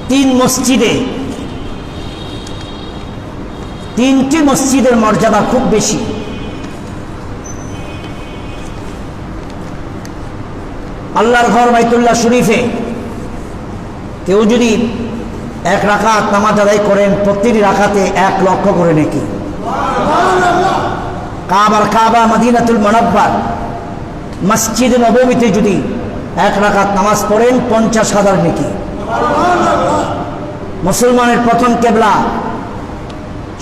তিন মসজিদে, তিনটি মসজিদের মর্যাদা খুব বেশি। আল্লাহর ঘর বাইতুল্লাহ শরীফে কেউ যদি 1 রাকাত নামাজ আদায় করেন, প্রতিটি রাকাতে 1 লক্ষ করে নেকি। কাবা মদিনাতুল মুনাওয়ারা মসজিদ নববীতে যদি 1 রাকাত নামাজ পড়েন 50,000 নেকি। মুসলমানের প্রথম কেবলা,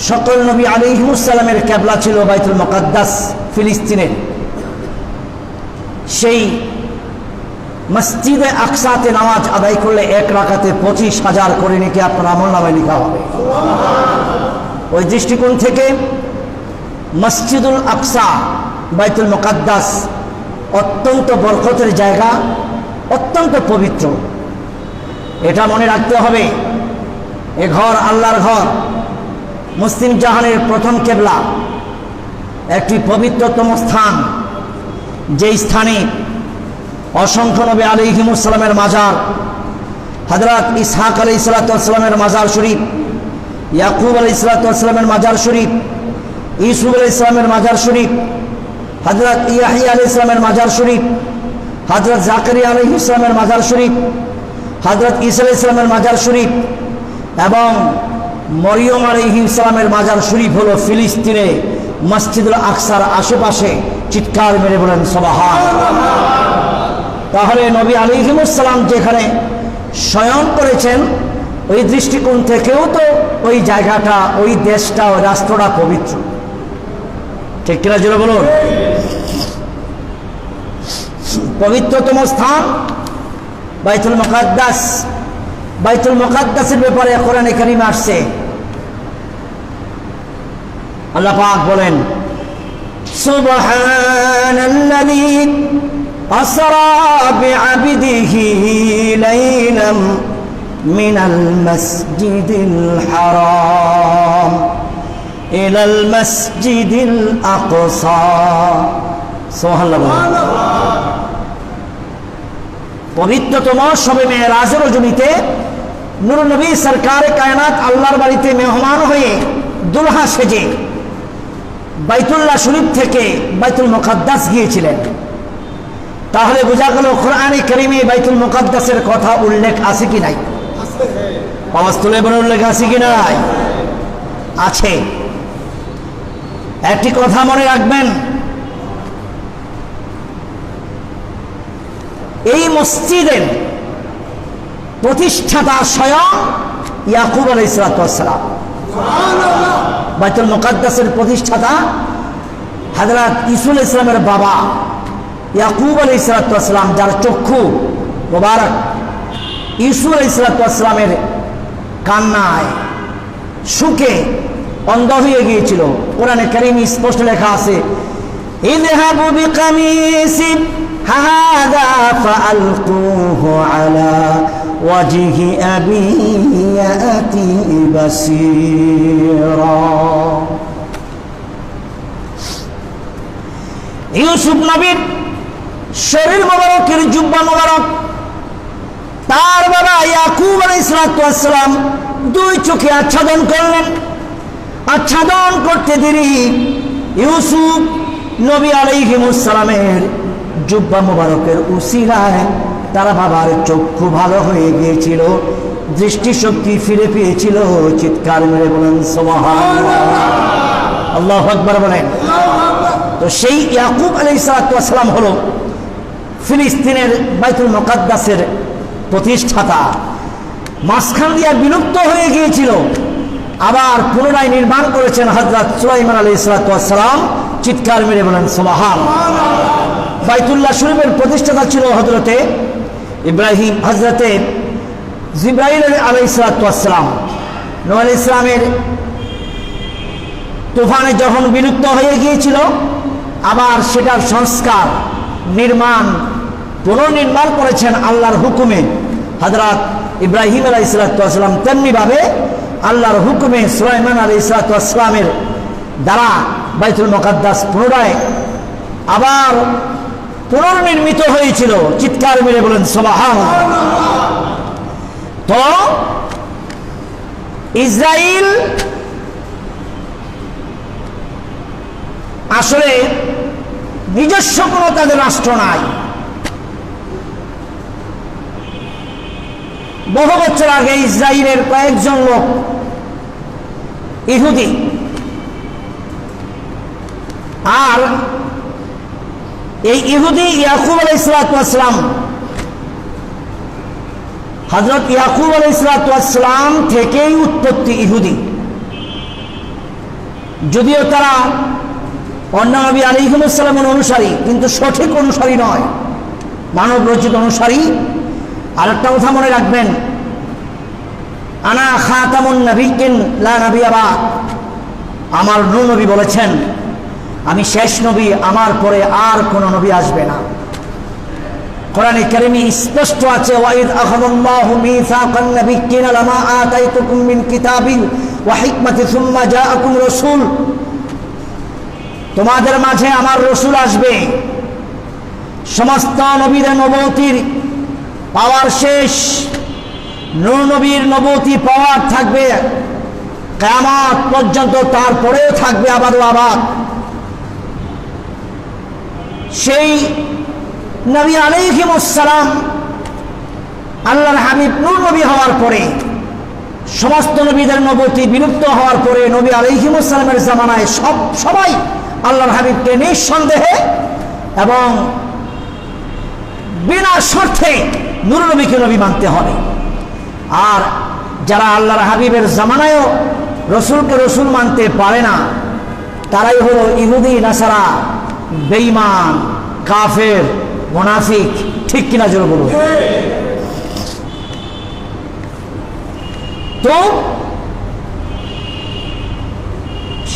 সকল নবী আলাইহিস সালামের কেবলা ছিল বাইতুল মুকাদ্দাস ফিলিস্তিনের। সেই মসজিদে আকসাতে নামাজ আদায় করলে 1 রাকাতে 25,000 করে নেকি আপনার আমলনামায় লেখা হবে। ওই দৃষ্টিকোণ থেকে মসজিদুল আকসা বাইতুল মুকাদ্দাস অত্যন্ত বরকতের জায়গা, অত্যন্ত পবিত্র। এটা মনে রাখতে হবে, এ ঘর আল্লাহর ঘর, মুসলিম জাহানের প্রথম কেবলা, একটি পবিত্রতম স্থান, যেই স্থানে অসংখ্য নবী আলাইহিস সালামের মাজার, হযরত ইসহাক আলাইহিস সালামের মাজার শরীফ, ইয়াকুব আলাইহিস সালামের মাজার শরীফ, ইউসুফ আলাইহিস সালামের মাজার শরীফ, হযরত ইয়াহইয়া আলাইহিস সালামের মাজার শরীফ, হযরত জাকারিয়া আলাইহিস সালামের মাজার শরীফ, হযরত ঈসা আলাইহিস সালামের মাজার শরীফ এবং মরিয়ম আলাইহিস সালামের মাজার শরীফ হলো ফিলিস্তিনে মসজিদুল আকসার আশেপাশে। চিৎকার মেরে বলেন সুবহানাল্লাহ। তাহলে নবী আলাইহিস সালাম যেখানে শয়ন করেছেন, ওই দৃষ্টিকোণ থেকেও তো ওই জায়গাটা, ওই দেশটা, ওই রাষ্ট্রটা পবিত্র। ঠিক কিনা জোরে বলুন। পবিত্রতম স্থান বাইতুল মুকাদ্দাস। বাইতুল মুকাদ্দাসের ব্যাপারে কোরআনে কারিমে আসছে, আল্লাহ পাক বলেন, সুবহানাল্লাযী আসরা বিআবদিহি লাইলাম মিনাল মাসজিদিল হারাম ইলাল মাসজিদিল আকসা। সুবহানাল্লাহ। পবিত্রতম শবে মেরাজের রজনীতে নূর নবী সরকারে কায়নাত আল্লাহর বাড়িতে মেহমান হয়ে দুলহা সেজে বাইতুল্লাহ শরীফ থেকে বাইতুল মুকাদ্দাস গিয়েছিলেন। তাহলে বোঝা গেল কোরআনে কারিমে বাইতুল মুকাদ্দাসের কথা উল্লেখ আছে কি নাই? আওয়াজ তুলে বলে উল্লেখ আছে কি নাই? আছে। একটি কথা মনে রাখবেন, এই মসজিদের প্রতিষ্ঠাতা স্বয়ং ইয়াকুব আলাইহিস সালাম। বাইতুল মুকাদ্দাসের প্রতিষ্ঠাতা হযরত ঈসা আলাইহিস সালামের বাবা ইয়াকুব আলাইহিস সালাম, যার চক্ষু মোবারক ঈসা আলাইহিস সালামের কান্নায় শোকে অন্ধ হয়ে গিয়েছিল। কোরআনে কারিমে স্পষ্ট লেখা আছে, ইযহাবু বিকামিসি হাযা ফাআলকুহু আলা ওয়াজহি আবি ইয়াতি বাসীরা। ইউসুফ নবীর শরীর মোবারকের জুব্বা মোবারক তার বাবা ইয়াকুব আলাইহিস সালাম 2 চোখে আচ্ছাদন করলেন। আচ্ছাদন করতে দেরি ইউসুফ নবী আলাইহিস সালামের জুব্বা মোবারকের উসিলায় তার বাবার চক্ষু ভালো হয়ে গিয়েছিল, দৃষ্টিশক্তি ফিরে পেয়েছিল। চিৎকার মেরে বলেন সুবহানাল্লাহ, আল্লাহু আকবার বলেন। তো সেই ইয়াকুব আলাইহিস সালাম হলো ফিলিস্তিনের বাইতুল মুকাদ্দাসের প্রতিষ্ঠাতা। মাঝখান দিয়ে বিলুপ্ত হয়ে গিয়েছিল, আবার পুনরায় নির্মাণ করেছেন হযরত সুলাইমান আলাইহিস সালাম। চিৎকার মেরে বলেন সুবহানাল্লাহ। বাইতুল্লাহ শরীফের প্রতিষ্ঠাতা ছিল হযরতে ইব্রাহিম, হযরতে জিবরাইল আলাইহিস সালাম। নূহ আলাইহিস সালামের তুফানে যখন বিলুপ্ত হয়ে গিয়েছিল, আবার সেটার সংস্কার নির্মাণ পুনর্নির্মাণ করেছেন আল্লাহর হুকুমে হযরত ইব্রাহিম আলাইহিস সালাম। তেমনিভাবে আল্লাহর হুকুমে সুলাইমান আলাইহিস সালামের দ্বারা বাইতুল মুকাদ্দাস পুনরায় আবার পুনর্নির্মিত হয়েছিল। চিৎকার মেরে বলেন সুবহানাল্লাহ। তো ইসরাইল আসলে নিজস্ব কোনো তাদের রাষ্ট্র নাই। বহু বছর আগে ইসরায়েলের কয়েকজন লোক ইহুদি, আর এই ইহুদি ইয়াকুব আলাইহিস সালাম, হযরত ইয়াকুব আলাইহিস সালাম থেকেই উৎপত্তি ইহুদি। যদিও তারা অন্য নবী আলাইহিস সালামের অনুসারী, কিন্তু সঠিক অনুসারী নয়, মানব রচিত অনুসারী। আর একটা কথা মনে রাখবেন, আনা খাতামুন নাবিয়্যিন লা নাবিয়্যা বা'দ, আমার নূহ নবী বলেছেন আমি শেষ নবী, আমার পরে আর কোন নবী আসবে না। কোরআনে কারীমে স্পষ্ট আছে, ওয়াইদ আখাযাল্লাহু মিসাকান নাবিয়্যিনা লামা আতাইতুকুম মিন কিতাবিন ওয়া হিকমাতিন সুম্মা জাআকুম রাসূল, তোমাদের মাঝে আমার রাসূল আসবে, সমস্ত নবীদের নবুয়তির পাওয়ার শেষ, নূহ নবীর নবুয়তি পাওয়ার থাকবে কিয়ামত পর্যন্ত, তারপরেও থাকবে আবাদ আবাদ। সেই নবী আলাইহিস সালাম আল্লাহর হাবিব নূহ নবী হওয়ার পরে, সমস্ত নবীদের নবুয়তি বিলুপ্ত হওয়ার পরে নবী আলাইহিস সালামের জামানায় সবাই আল্লাহর হাবিবকে নিঃসন্দেহে এবং বিনা শর্তে নূহ নবীকে নবী মানতে হবে। আর যারা আল্লাহর হাবিবের জামানায়ও রসুলকে রসুল মানতে পারে না, তারাই হলো ইহুদি, নাসারা, বেঈমান, কাফের, মুনাফিক। ঠিক কিনা জোরে বলুন। তো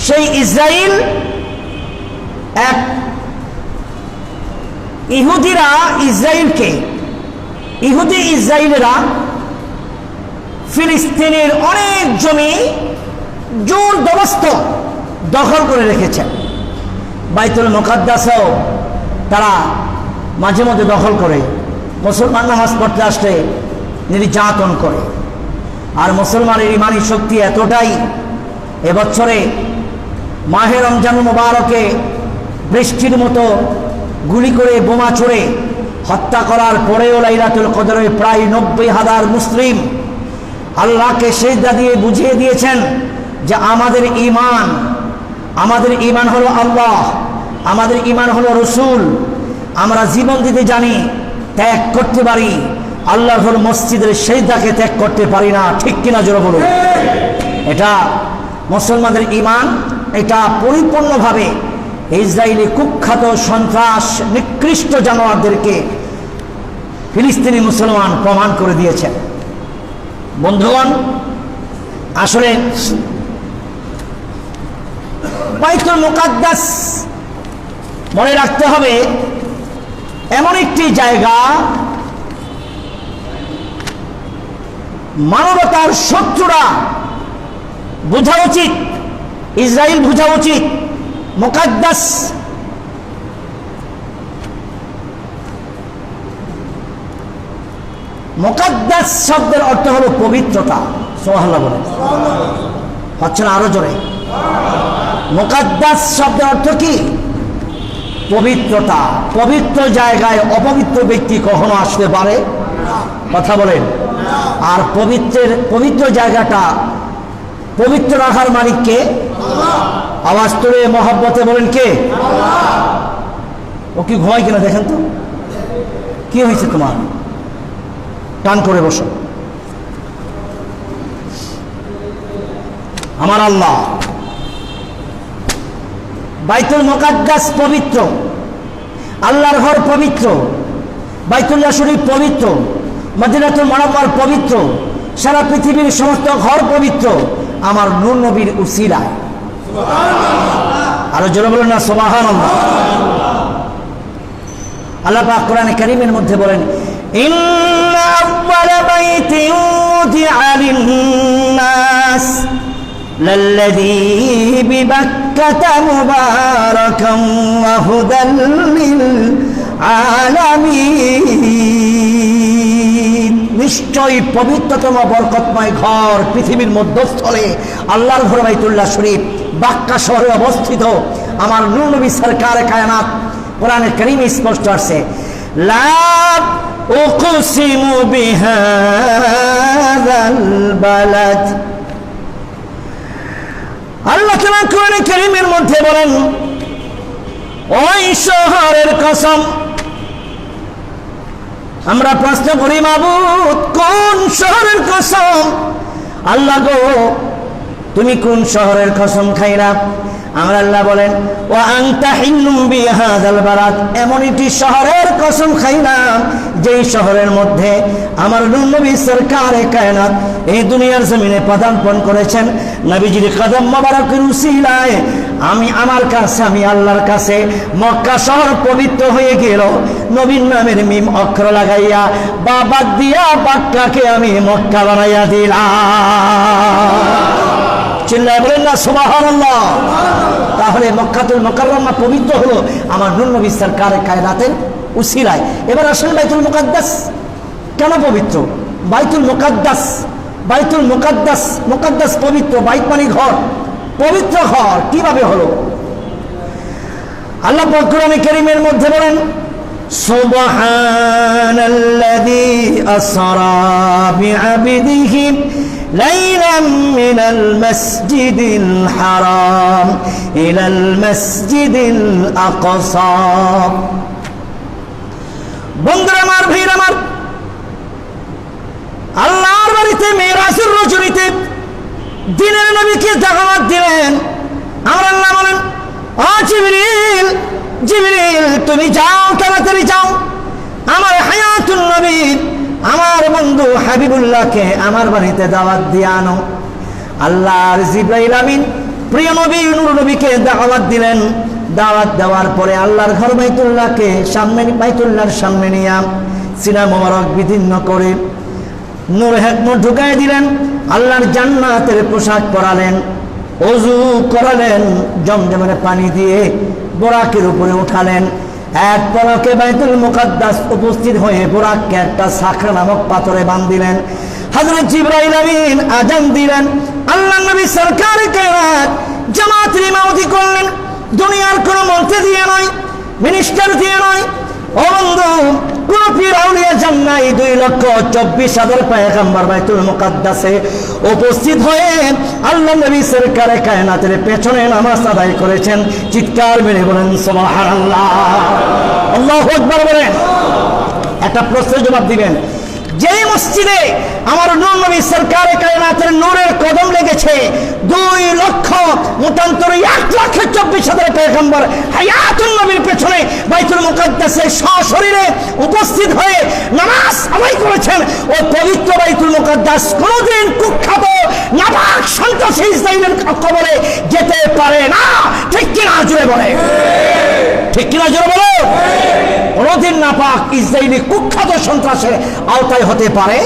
সেই ইসরাইল এক ইহুদিরা ইসরাইলকে, ইহুদি ইসরাইলেরা ফিলিস্তিনের অনেক জমি জোরজবরদস্ত দখল করে রেখেছেন। বাইতুল মুকাদ্দাসও তারা মাঝে মধ্যে দখল করে, মুসলমান নামাজ পড়তে আসলে নির্যাতন করে। আর মুসলমানের ইমানি শক্তি এতটাই, এবছরে মাহে রমজান মুবারকে বৃষ্টির মতো গুলি করে, বোমা ছুড়ে হত্যা করার পরেও লাইলাতুল কদরে প্রায় 90,000 মুসলিম আল্লাহকে সিজদা দিয়ে বুঝিয়ে দিয়েছেন যে আমাদের ঈমান হলো আল্লাহ, আমাদের ঈমান হলো রসুল। আমরা জীবন দিতে জানি, ত্যাগ করতে পারি, আল্লাহর মসজিদের সিজদাকে ত্যাগ করতে পারি না। ঠিক কিনা জোরে বলুন। এটা মুসলমানদের ঈমান, এটা পরিপূর্ণভাবে ইসরায়েলি কুখ্যাত সন্ত্রাস নিকৃষ্ট জানোয়ারদেরকে ফিলিস্তিনি মুসলমান প্রমাণ করে দিয়েছেন। বন্ধুগণ, আসলে বাইতুল মুকাদ্দাস মনে রাখতে হবে এমন একটি জায়গা, মানবতার শত্রুরা বোঝা উচিত, ইসরায়েল বোঝা উচিত মুকাদ্দাস মুকাদ্দাস শব্দের অর্থ হলো পবিত্রতা। সুবহানাল্লাহ বলে হচ্ছে না, আরো জোরে। মুকাদ্দাস শব্দের অর্থ কি? পবিত্রতা। পবিত্র জায়গায় অপবিত্র ব্যক্তি কখনো আসতে পারে? কথা বলেন। আর পবিত্র জায়গাটা পবিত্র রাখার মালিক কে? আওয়াজ তুলে মহব্বতে বলেন কে? ও কি ঘুমাই কিনা দেখেন তো, কি হয়েছে তোমার? টান করে বসো। আমার আল্লাহ। বাইতুল মুকাদ্দাস পবিত্র, আল্লাহর ঘর পবিত্র, বাইতুল্লাহ শরীফ পবিত্র, মদিনাতুল মুনাওয়ারা পবিত্র, সারা পৃথিবীর সমস্ত ঘর পবিত্র আমার নূহ নবীর উসিলায়। আরো জোরে বলেন না সুবহানাল্লাহ। আল্লাহ পাক কোরআনে কারীমের মধ্যে বলেন, ইন্না আউওয়ালা বাইতিন উযিআ লিন-নাস লাল্লাযী বিবাক্কাতা মুবারাকান ওয়া হুদাল লিল-আলামিন। নিশ্চয়ই পবিত্রতম বরকতময় ঘর পৃথিবীর মধ্যস্থলে আল্লাহর ঘর বাইতুল্লাহ শরীফ বাক্কা শহরে অবস্থিত। আমার নূর নবী সরকার কায়নাত কোরআনে কারীমে স্পষ্ট আছে, লা উকসিমু বিহাযাল বালাদ। আল্লাহ তাআলা কোরআনে কারীমের মধ্যে বলেন, ওই শহরের কসম। আমরা প্রশ্ন করি, মাবুদ কোন শহরের কসম? আল্লাহ গো, তুমি কোন শহরের কসম খাইলা? আমরা আল্লাহ বলেন, ওয়া আনতা হিল্লুম বিহাযাল বালাদ, এমন একটি শহরের কসম খাইলাম যেই শহরের মধ্যে আমার নবী সরকারে কায়নাত এই দুনিয়ার জমিনে পদার্পণ করেছেন। নবীজির কদম মোবারকের উসিলায় আমি আল্লাহর কাছে মক্কা শহর পবিত্র হয়ে গেল। নবীর নামের মিম অক্ষর লাগাইয়া বা বাদ দিয়া বাক্কাকে আমি মক্কা বানাইয়া দিলাম। চিল্লায় বলেন না সুবহানাল্লাহ। তাহলে মক্কাতুল মুকাররমা পবিত্র হলো আমার নূর নবী সরকারে কায়নাতের উসিলায়। এবার আসেন বাইতুল মুকাদ্দাস কেন পবিত্র? বাইতুল মুকাদ্দাস, বাইতুল মুকাদ্দাস, মুকাদ্দাস পবিত্র, বাইত মানে ঘর, পবিত্র ঘর কিভাবে হলো? আল্লাহ পাক কোরআনে কারীমের মধ্যে বলেন, সুবহানাল্লাযী আসরা বিআবদিহি লাইলাম মিনাল মাসজিদিল হারাম ইলাল মাসজিদিল আকসা। বন্ধুরা আমার, ভাইরা আমার, আল্লাহর বাড়িতে মেরাজের রজনীতে দিনের নবীকে দাওয়াত দিলেন। আমার আল্লাহ বলেন, ও জিবরিল, জিবরিল তুমি যাও, তাড়াতাড়ি যাও, আমার হায়াতুন নবী, আমার বন্ধু হাবিবুল্লাহকে আমার বাড়িতে দাওয়াত দিয়ে আনো। আল্লাহর জিবরাইল আমিন প্রিয় নবী নূর নবীকে দাওয়াত দিলেন। দাওয়াত দেওয়ার পরে আল্লাহর ঘর বাইতুল্লাহকে বাইতুল্লাহর সামনে নিয়ে সিনা মোবারক বিদীর্ণ করে নূর হেকমত ঢুকাই দিলেন। আল্লাহর জান্নাতের পোশাক পরালেন, ওযু করালেন, জমজমের পানি দিয়ে বোরাকের উপরে উঠালেন। এক পলকে বাইতুল মুকাদ্দাস উপস্থিত হয়ে বোরাককে একটা সাখরা নামক পাথরে বাঁধিলেন। হযরত জিবরাইল আমিন আযান দিলেন। আল্লাহর নবী সরকারে কায়নাত জামাতের ইমামতি করলেন। দুনিয়ার কোনো মন্ত্রী দিয়ে নয়, মিনিস্টার দিয়ে নয়, ও বন্ধু কোন পীর আউলিয়া যান নাই। 2,24,000 পয়গম্বর বাইতুল মুকাদ্দাসে উপস্থিত হয়ে আল্লাহ নবী সরকারে কায়নাতের পেছনে নামাজ আদায় করেছেন। চিৎকার মেরে বলেন সুবহানাল্লাহ, আল্লাহু আকবার বলেন। একটা প্রশ্নের জবাব দিবেন, যেই মসজিদে আমার নূর নবী সরকারে কায়নাতের নূরের কদম লেগেছে, 2,24,000 পয়গম্বর হায়াতুন নবীর পেছনে বাইতুল মুকাদ্দাসে সশরীরে উপস্থিত হয়ে নামাজ আদায় করেছেন। ওই পবিত্র বাইতুল মুকাদ্দাস কোনদিন কুখ্যাত নাপাক সন্ত্রাসী ইসরাইলের কবলে যেতে পারে না। ঠিক কিনা জোরে বলে, ঠিক কিনা জোরে বলো। কোনদিন নাপাক ইসরাইলি কুখ্যাত সন্ত্রাসের আওতায় হতে পারে।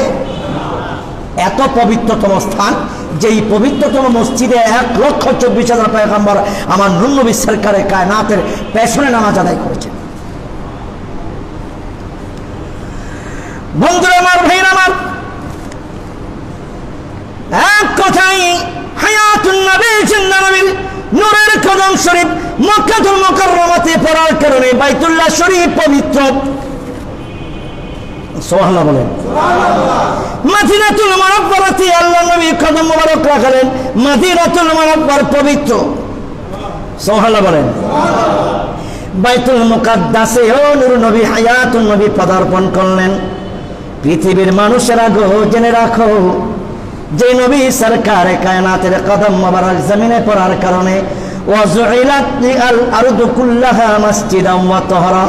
এত পবিত্রতম স্থান, যেই পবিত্রতম মসজিদে 1,24,000 পয়গম্বর আমার নূর নবী সরকারে কায়নাতের পেছনে নামাজ আদায় করেছেন। বন্ধুরা আমার, ভাইরা আমার, এক কথাই হায়াতুন নবী জিন্নাহ নবীর নূরের কদম শরীফ মক্কাতুল মুকাররমাতে পড়ার কারণে বাইতুল্লাহ শরীফ পবিত্র। সুবহানাল্লাহ বলেন। মদিনাতুল মুনাওয়ারাতে আল্লাহর নবী কদম মোবারক রাখলেন, মদিনাতুল মুনাওয়ারা পবিত্র। সুবহানাল্লাহ বলেন। বাইতুল মুকাদ্দাসে ও নূর নবী হায়াতুন নবী পদার্পণ করলেন। পৃথিবীর মানুষেরা গো, জেনে রাখো, যে নবী সরকারে কায়নাতের কদম মোবারক জমিনে পড়ার কারণে ওয়াজুইলাত লিল আরদু কুল্লাহা মাসজিদান ওয়া তাহরা,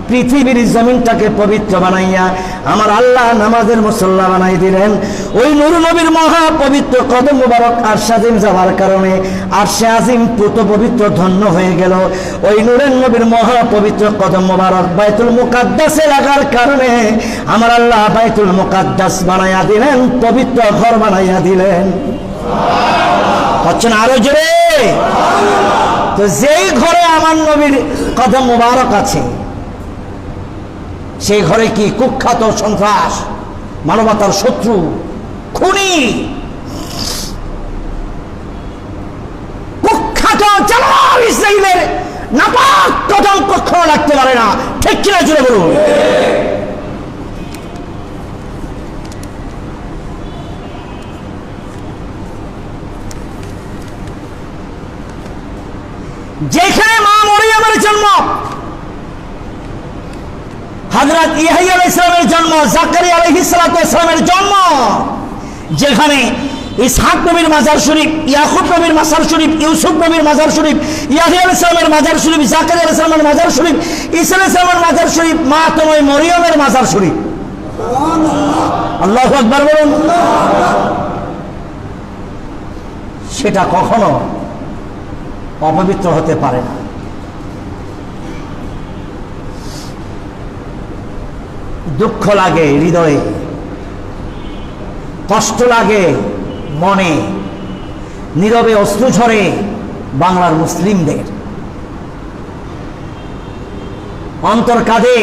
পৃথিবীর জমিনটাকে পবিত্র বানাইয়া আমার আল্লাহ নামাজের মুসল্লা বানাই দিলেন। ওই নূর নবীর মহা পবিত্র কদম মুবারক আরশে আজিম যাওয়ার কারণে আরশে আজিম পুত পবিত্র ধন্য হয়ে গেল। ওই নূরের নবীর মহা পবিত্র কদম মুবারক বাইতুল মুকাদ্দাসে লাগার কারণে আমার আল্লাহ বাইতুল মুকাদ্দাস বানাইয়া দিলেন, পবিত্র ঘর বানাইয়া দিলেন। হচ্ছেন আরো জোরে। তো যেই ঘরে আমার নবীর কদম মুবারক আছে, সেই ঘরে কি কুখ্যাত সন্ত্রাস, মানবতার শত্রু, খুনি, কুখ্যাত জানোয়ার ইসরাইলের নাপাক কদম কখনো লাগতে পারে না। ঠিক কিনা জুড়ে বলুন। যেখানে মা মরিয়মের জন্ম, হযরত ইয়াহইয়া আলাইহিস সালামের জন্ম, জাকারিয়া আলাইহিস সালামের জন্ম, যেখানে ইসহাক নবীর মাজার শরীফ, ইয়াকুব নবীর মাজার শরীফ, ইউসুফ নবীর মাজার শরীফ, ইয়াহইয়া আলাইহিস সালামের মাজার শরীফ, জাকারিয়া আলাইহিস সালামের মাজার শরীফ, ঈসা আলাইহিস সালামের মাজার শরীফ, মা তোমায় মরিয়মের মাজার শরীফ। আল্লাহু আকবার বলুন। সেটা কখনো অপবিত্র হতে পারে না। দুঃখ লাগে হৃদয়ে, কষ্ট লাগে মনে, নীরবে অশ্রু ঝরে বাংলার মুসলিমদের, অন্তর কাঁদে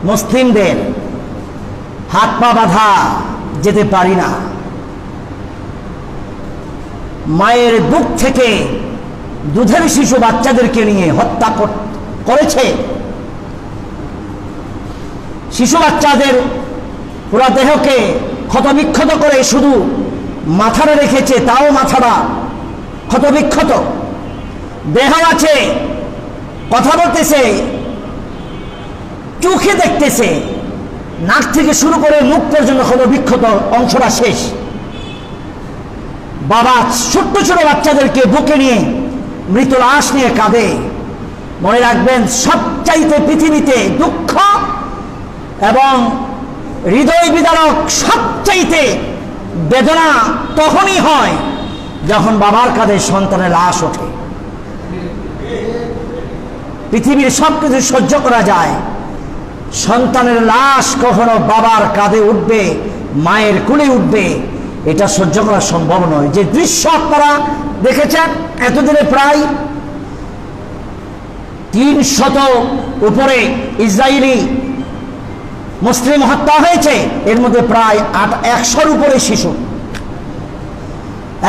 মুসলিমদের, হাত পা বাঁধা, যেতে পারি না। মায়ের বুক থেকে দুধের শিশু বাচ্চাদেরকে নিয়ে হত্যা করেছে। শিশু বাচ্চাদের পুরো দেহকে ক্ষতবিক্ষত করে শুধু মাথাটা রেখেছে, তাও মাথাটা ক্ষতবিক্ষত। দেহ আছে, কথা বলতেছে, চোখে দেখতেছে, নাক থেকে শুরু করে মুখ পর্যন্ত ক্ষতবিক্ষত, অংশটা শেষ। বাবা ছোট্ট ছোট বাচ্চাদেরকে বুকে নিয়ে মৃত লাশ নিয়ে কাঁদে। মনে রাখবেন, সবচাইতে পৃথিবীতে দুঃখ এবং হৃদয় বিদারক, সবচাইতে বেদনা তখনই হয় যখন বাবার কাঁধে সন্তানের লাশ ওঠে। পৃথিবীর সবকিছু সহ্য করা যায়, সন্তানের লাশ কখনো বাবার কাঁধে উঠবে, মায়ের কোলে উঠবে, এটা সহ্য করা সম্ভব নয়। যে দৃশ্য আপনারা দেখেছেন, এতদিনে প্রায় ৩০০ উপরে ইসরায়েলি মুসলিম হত্যা হয়েছে, এর মধ্যে প্রায় ১০০-র উপরে শিশু,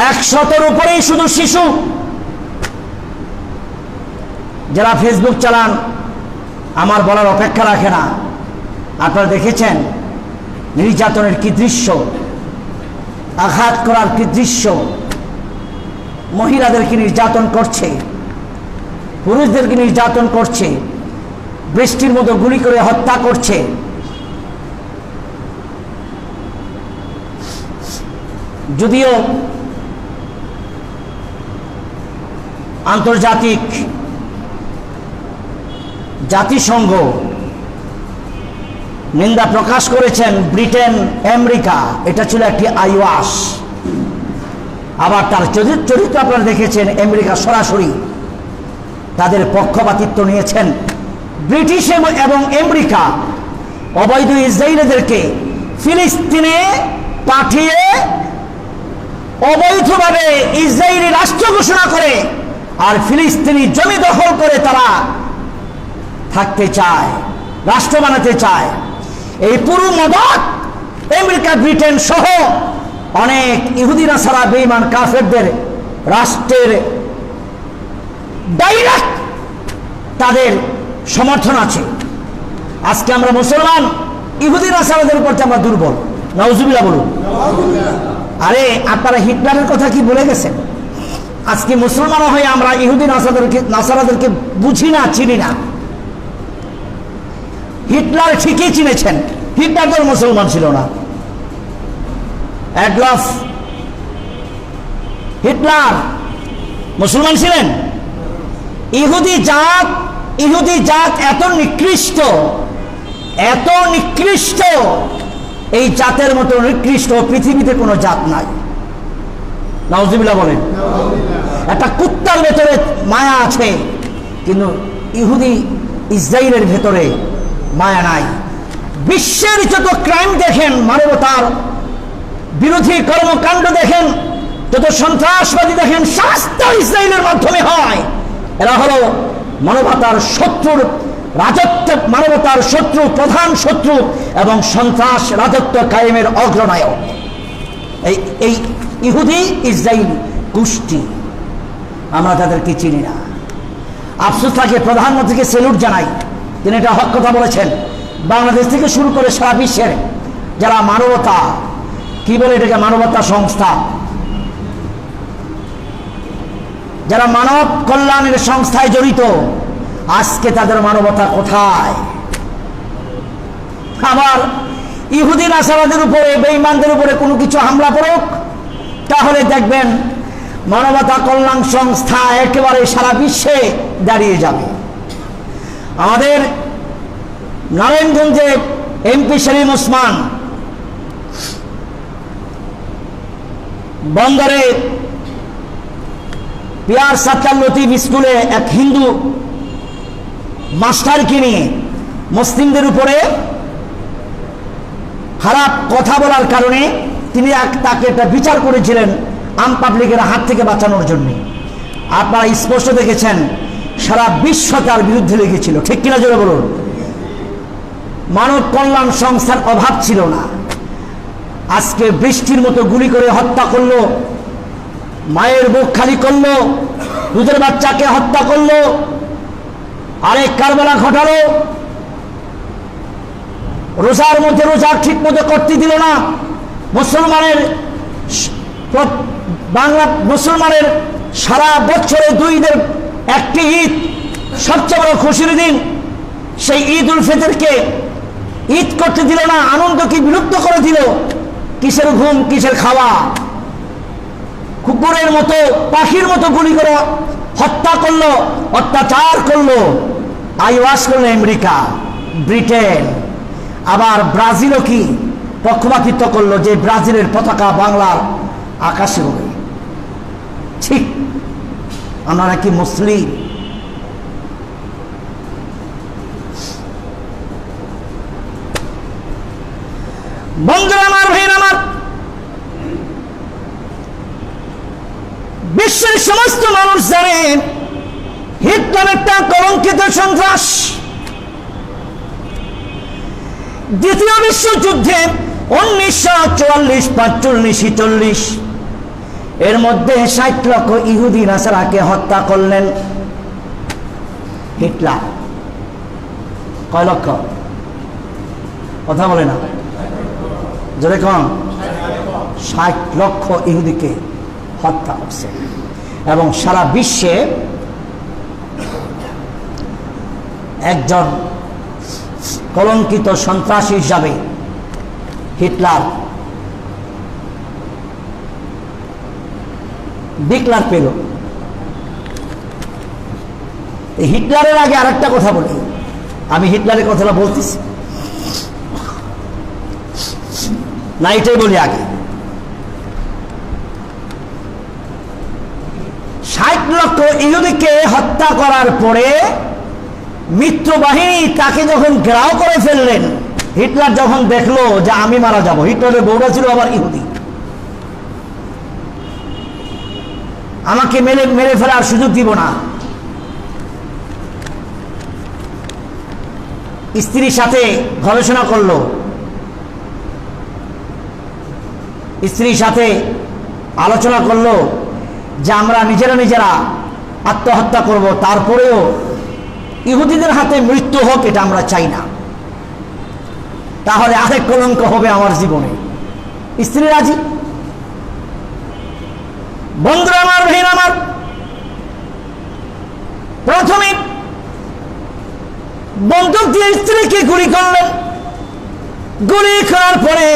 ১০০-র উপরেই শুধু শিশু। যারা ফেসবুক চালান আমার বলার অপেক্ষা রাখে না। আপনারা দেখেছেন নির্যাতনের কি দৃশ্য, আঘাত করার কি দৃশ্য, মহিলাদেরকে নির্যাতন করছে, পুরুষদেরকে নির্যাতন করছে, বৃষ্টির মতো গুলি করে হত্যা করছে। যদিও আন্তর্জাতিক জাতিসংঘ নিন্দা প্রকাশ করেছেন, ব্রিটেন, আমেরিকা, এটা ছিল একটি আইওয়াস। আবার তার চরিত্র আপনারা দেখেছেন, আমেরিকা সরাসরি তাদের পক্ষপাতিত্ব নিয়েছেন। ব্রিটিশ এবং আমেরিকা অবৈধ ইসরায়েলিদেরকে ফিলিস্তিনে পাঠিয়ে অবৈধভাবে ইসরায়েলি রাষ্ট্র ঘোষণা করে আর ফিলিস্তিনি জমি দখল করে তারা থাকতে চায়, রাষ্ট্র বানাতে চায়। এই পুরো মদত আমেরিকা, ব্রিটেন সহ অনেক ইহুদি নাসারা বেঈমান কাফেরদের রাষ্ট্রের ডাইরেক্ট তাদের সমর্থন আছে। আজকে আমরা মুসলমান, ইহুদি নাসারাদের উপর আমরা দুর্বল। নাউজুবিল্লাহ বলুন। আরে আপনারা হিটলারের কথা কি ভুলে গেছেন? আজকে মুসলমান হয়ে আমরা ইহুদি নাসারাদেরকে বুঝি না, চিনি না। হিটলার ঠিকই চিনেছেন, হিটলার তো মুসলমান ছিল না। অ্যাডলফ হিটলার মুসলমান ছিলেন? ইহুদি জাত এত নিকৃষ্ট, এত নিকৃষ্ট, এই জাতের মতো নিকৃষ্ট পৃথিবীতে কোনো জাত নাই। নাউজুবিল্লাহ বলেন। একটা কুত্তার ভেতরে মায়া আছে, কিন্তু ইহুদি ইসরায়েলের ভেতরে মায়া নাই। বিশ্বের যত ক্রাইম দেখেন, মানবতার বিরোধী কর্মকাণ্ড দেখেন, যত সন্ত্রাসবাদী দেখেন, সমস্ত ইসরায়েলের মাধ্যমে হয়। এরা হলো মানবতার শত্রুর রাজত্ব, মানবতার শত্রু, প্রধান শত্রু এবং সন্ত্রাস রাজত্ব কায়েমের অগ্রনায়ক এই ইহুদি ইসরায়েল গোষ্ঠী। আমরা তাদেরকে চিনি না। আফসোস থাকে, প্রধানমন্ত্রীকে স্যালুট জানাই, তিনি এটা হক কথা বলেছেন। বাংলাদেশ থেকে শুরু করে সারা বিশ্বের যারা মানবতা, কি বলে এটাকে, মানবতা সংস্থা, যারা মানব কল্যাণের সংস্থায় জড়িত, আজকে তাদের মানবতা কোথায়? আবার ইহুদি নাসারাদের উপরে, বেঈমানদের উপরে কোনো কিছু হামলা করুক, তাহলে দেখবেন মানবতা কল্যাণ সংস্থা একেবারে সারা বিশ্বে দাঁড়িয়ে যাবে। আমাদের নারায়ণগঞ্জে এমপি সেলিম ওসমান বন্দরে পিয়ার সাত্তার লতিফ স্কুলে এক হিন্দু মাস্টারকে নিয়ে মুসলিমদের উপরে খারাপ কথা বলার কারণে তিনি তাকে একটা বিচার করেছিলেন আম পাবলিকের হাত থেকে বাঁচানোর জন্য। আপনারা স্পষ্ট দেখেছেন, সারা বিশ্ব তার বিরুদ্ধে লেগেছিল, ঠিক কিনা জোরে বলুন। মানব কল্যাণ সংস্থার অভাব ছিল না। আজকে বৃষ্টির মতো গুলি করে হত্যা করলো, মায়ের বুক খালি করলো, দুধের বাচ্চাকে হত্যা করলো, আরেক কারবালা ঘটালো, রোজার মধ্যে রোজা ঠিক মতো করতে দিল না। মুসলমানের সারা বছরে 2 ঈদের একটি ঈদ, সবচেয়ে বড় খুশির দিন, সেই ঈদ উল ফিতরকে ঈদ করতে দিল না, আনন্দকে বিলুপ্ত করে দিল। কিসের ঘুম, কিসের খাওয়া, কুকুরের মতো, পাখির মতো গুলি করে হত্যা করলো, অত্যাচার করলো। আইওয়াস করলো আমেরিকা, ব্রিটেন, আবার ব্রাজিলও কি পক্ষপাতিত্ব করলো, যে ব্রাজিলের পতাকা বাংলার আকাশে ওড়ে। ঠিক, আমরা নাকি মুসলিম। বন্ধুরা আমার, ভাইয়ের আমার, বিশ্বের সমস্ত মানুষ জানেন হিটলার একটা কলঙ্কিত সন্ত্রাস। দ্বিতীয় বিশ্বযুদ্ধে 1944, 45, 46 এর মধ্যে 60 লক্ষ ইহুদি নাসারাকে হত্যা করলেন হিটলার। কয় লক্ষ? কথা বলে না, জোরে কম। 60 লক্ষ ইহুদিকে হত্যা করছে এবং সারা বিশ্বে একজন কলঙ্কিত সন্ত্রাসী হিসাবে হিটলার ডিক্লার পেল। হিটলারের আগে আরেকটা কথা বলি, আমি হিটলারের কথাটা বলতেছি না, এটাই বলি আগে। 60 লক্ষ ইহুদিকে হত্যা করার পরে মিত্রবাহিনী তাকে যখন ঘেরাও করে ফেললেন, হিটলার যখন দেখলো যে আমি মারা যাব, হিটলারের বউরা ছিল আবার ইহুদি, আমাকে মেরে ফেলার সুযোগ দিব না, স্ত্রীর সাথে গবেষণা করলো, স্ত্রীর সাথে আলোচনা করলো যে আমরা নিজেরা আত্মহত্যা করব, তারপরেও ইহুদিদের হাতে মৃত্যু হোক, এটা আমরা চাই না, তাহলে আরেক কলঙ্ক হবে আমার জীবনে। স্ত্রী রাজি। বন্ধুরা আমার, ভাই আমার, প্রথমে বন্দুক দিয়ে স্ত্রীকে গুলি করলেন। গুলি করার পরে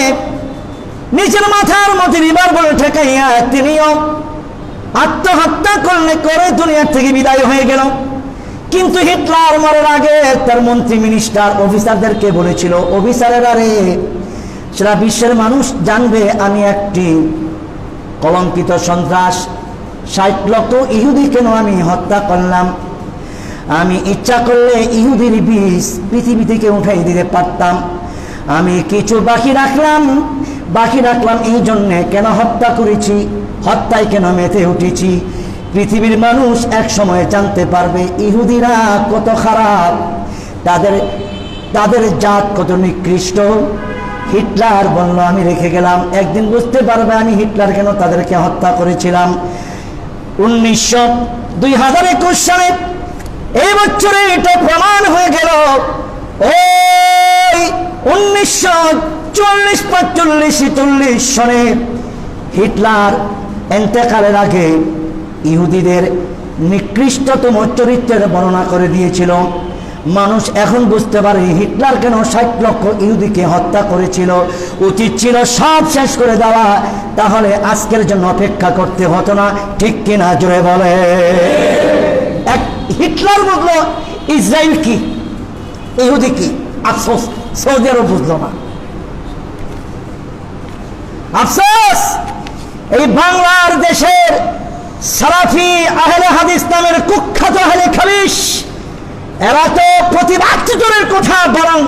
নিজের মাথার মধ্যে রিবার বলে ঠেকাইয়া তিনিও আত্মহত্যা করে দুনিয়ার থেকে বিদায় হয়ে গেল। কিন্তু হিটলার মরার আগে তার মন্ত্রী, মিনিস্টার, অফিসারদেরকে বলেছিল, অফিসারেরা রে, সারা বিশ্বের মানুষ জানবে আমি একটি কলঙ্কিত সন্ত্রাস, 60 লক্ষ ইহুদি কেন আমি হত্যা করলাম। আমি ইচ্ছা করলে ইহুদির বীজ পৃথিবী থেকে উঠাই দিতে পারতাম, আমি কিছু বাকি রাখলাম এই জন্যে কেন হত্যা করেছি, হত্যায় কেন মেতে উঠেছি। পৃথিবীর মানুষ এক সময় জানতে পারবে ইহুদিরা কত খারাপ, তাদের তাদের জাত কত নিকৃষ্ট। হিটলার বলল আমি রেখে গেলাম, একদিন বুঝতে পারবে আমি হিটলার কেন তাদেরকে হত্যা করেছিলাম। 2021 সালে এই বছরে এটা প্রমাণ হয়ে গেল। ওই 1940-45-40 সনে হিটলার এন্তেকালের আগে ইহুদিদের নিকৃষ্টতম চরিত্রের বর্ণনা করে দিয়েছিল। মানুষ এখন বুঝতে পারে হিটলার কেন 60 লক্ষ ইহুদিকে হত্যা করেছিল। উচিত ছিল সব শেষ করে দেওয়া, তাহলে আজকের জন্য অপেক্ষা করতে হতো না। ঠিক কিনা জোরে বলে? হিটলার বুঝলো ইসরায়েল কি, ইহুদি কি। আফসোস সৌদি আরব বুঝলো না। আফসোস এই বাংলার দেশের সালাফি আহলে হাদিস নামের কুখ্যাত আহলে খাবিশ, এরা তো প্রতিবাদ চিত্রের কথা, বরং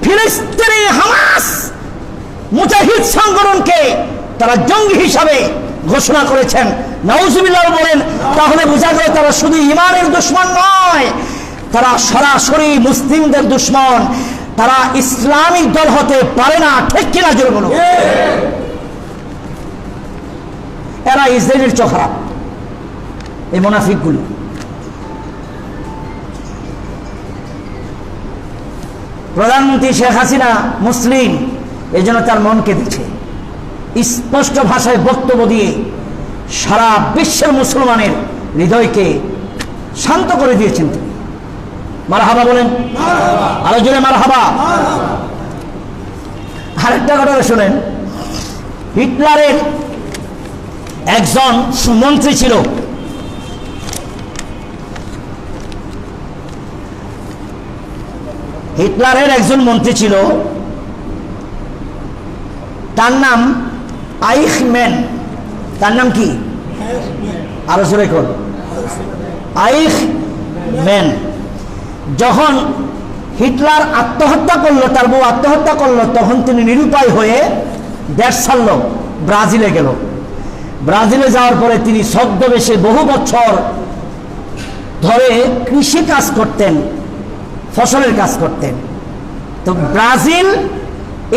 ফিলিস্তিনি হামাস মুজাহিদ সংগঠনকে তারা জঙ্গি হিসাবে ঘোষণা করেছেন। নাউজুবিল্লাহ বলেন। তাহলে বোঝা গেল তারা শুধু ইমানের দুশমন নয়, তারা সরাসরি মুসলিমদের দুশমন। তারা ইসলামিক দল হতে পারে না। ঠিক কিনা জোরে বলো? এরা ইসরায়েলের চেয়ে খারাপ এই মুনাফিকগুলো। প্রধানমন্ত্রী শেখ হাসিনা মুসলিম, এই জন্য তার মনকে দিচ্ছে, স্পষ্ট ভাষায় বক্তব্য দিয়ে সারা বিশ্বের মুসলমানের হৃদয়কে শান্ত করে দিয়েছেন তিনি। মারহাবা বলেন, আরো জোরে মারহাবা। আরেকটা ঘটনা শুনেন। হিটলারের একজন মন্ত্রী ছিল, হিটলারের একজন মন্ত্রী ছিল, তার নাম আইখম্যান। তার নাম কি? আরো জোরে কর। আইখম্যান। যখন হিটলার আত্মহত্যা করলো, তার বউ আত্মহত্যা করলো, তখন তিনি নিরুপায় হয়ে দেশ ছাড়ল, ব্রাজিলে গেল। ব্রাজিলে যাওয়ার পরে তিনি ছদ্মবেশে বহু বছর ধরে কৃষি কাজ করতেন, ফসলের কাজ করতেন। তো ব্রাজিল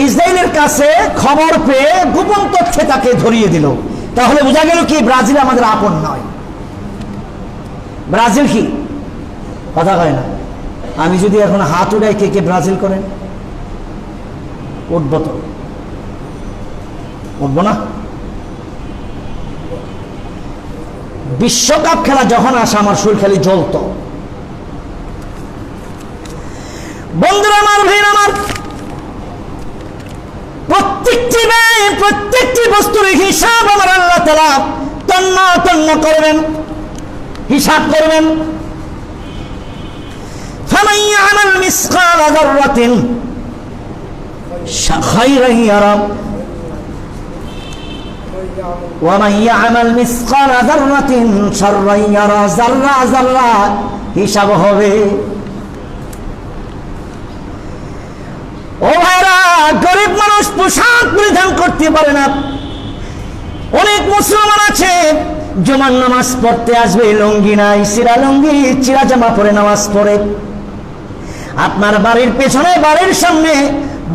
ইসরায়েলের কাছে খবর পেয়ে গোপন তথ্যে তাকে ধরিয়ে দিল। তাহলে বোঝা গেল কি ব্রাজিল আমাদের আপন নয়। ব্রাজিল কি কথা কয় না। আমি যদি এখন হাত উড়াই, কে কে ব্রাজিল করেন? উঠবো তো? উঠবো না? বিশ্বকাপ খেলা যখন আসে আমার শরীর খালি জ্বলতো। বন্ধুরা আমার, ভাইরা আমার, প্রত্যেকটি বস্তুর হিসাব আমার আল্লাহ তাআলা তন্ন তন্ন করবেন, হিসাব করবেন। ফামান ইয়ামাল মিসকালা যাররাতিন খায়রান ইয়ারা ওয়া মান ইয়ামাল মিসকালা যাররাতিন শাররান ইয়ারা। যাররা যাররা হিসাব হবে। ও ভাইরা, গরিব মানুষ পোশাক পরিধান করতে পারে না। অনেক মুসলমান আছে জুমার নামাজ পড়তে আসবে, লুঙ্গি নাই, চিরা লুঙ্গি চিরা জামা পরে নামাজ পড়ে। আপনার বাড়ির পেছনে, বাড়ির সামনে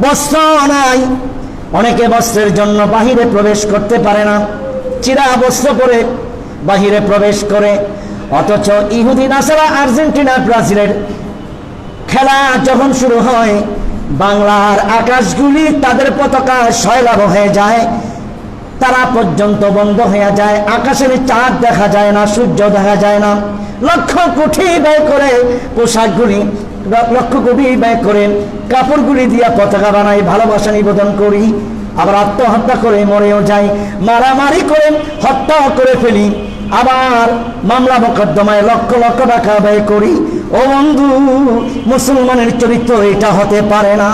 বস্ত্র নাই। অনেকে বস্ত্রের জন্য বাহিরে প্রবেশ করতে পারে না, চিরা বস্ত্র পরে বাহিরে প্রবেশ করে। অথচ ইহুদি নাসারা আর্জেন্টিনা ব্রাজিলের খেলা যখন শুরু হয়, বাংলার আকাশগুলি তাদের পতাকা সয়লাভ হয়ে যায়, তারা পর্যন্ত বন্ধ হয়ে যায়, আকাশের চাঁদ দেখা যায় না, সূর্য দেখা যায় না। লক্ষ কোটি ব্যয় করে পোশাকগুলি, লক্ষ কোটি ব্যয় করে কাপড়গুলি দিয়া পতাকা বানাই, ভালোবাসা নিবেদন করি, আবার আত্মহত্যা করে মরেও যাই, মারামারি করে হত্যা করে ফেলি, আবার মামলা মোকদ্দমায় লক্ষ লক্ষ টাকা ব্যয় করি। ও বন্ধু, মুসলমানের চরিত্র এটা হতে পারে না।